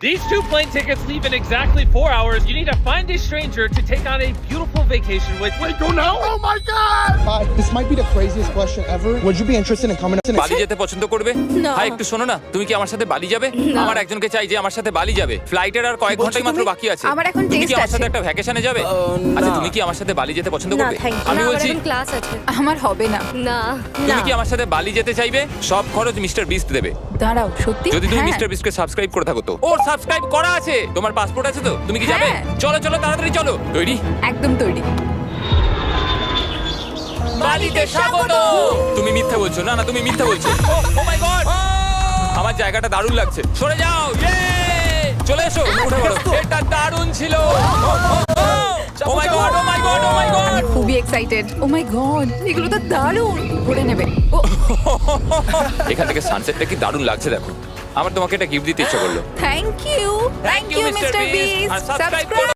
These 2 plane tickets leave in exactly 4 hours. You need to find a stranger to take on a beautiful vacation with. Wait, go now? Oh my god! This might be the craziest question ever. Would you be interested in coming to বালি যেতে পছন্দ করবে? না। হ্যাঁ একটু শোনো না, তুমি কি আমার সাথে বালি যাবে? না। আমার একজনকে চাই যে আমার সাথে বালি যাবে। ফ্লাইটের আর কয়েক ঘন্টাই মাত্র বাকি আছে। আমার এখন তুমি কি test আমার সাথে আছে। একটা ভ্যাকেশনে যাবে? আচ্ছা তুমি কি আমার সাথে বালি যেতে পছন্দ না করবে? থ্যাংক ইউ আমি বলছি ক্লাস আছে আমার হবে না। না তুমি কি আমার সাথে বালি যেতে চাইবে? সব খরচ মিস্টার বিস্ট দেবে। দাঁড়াও, সত্যি? যদি তুমি হ্যাঁ। মিস্টার বিস্টকে সাবস্ক্রাইব করে থাকো তো। ওর সাবস্ক্রাইব করা আছে। তোমার পাসপোর্ট আছে তো? তুমি কি যাবে? হ্যাঁ। চলো চলো তাড়াতাড়ি চলো। তৈরি? একদম তৈরি। বালিতে স্বাগত। তুমি মিথ্যা বলছো। না না তুমি মিথ্যা বলছো। ও মাই গড, আমার জায়গাটা দারুণ লাগছে। সরে যাও। ইয়ে! চলে এসো, উঠে পড়ো। এটা দারুণ ছিল। ও মাই গড, ও মাই গড, ও মাই গড। আমি খুবই এক্সাইটেড। ও মাই গড, এগুলো তো দারুণ। করে নেবে। ও এখান থেকে সানসেটটা কি দারুণ লাগছে দেখো। আমার তোমাকে একটা গিফট দিতে ইচ্ছা করলো। Thank you. Thank you Mister Beast. আর সাবস্ক্রাইব সাবস্ক্রাইব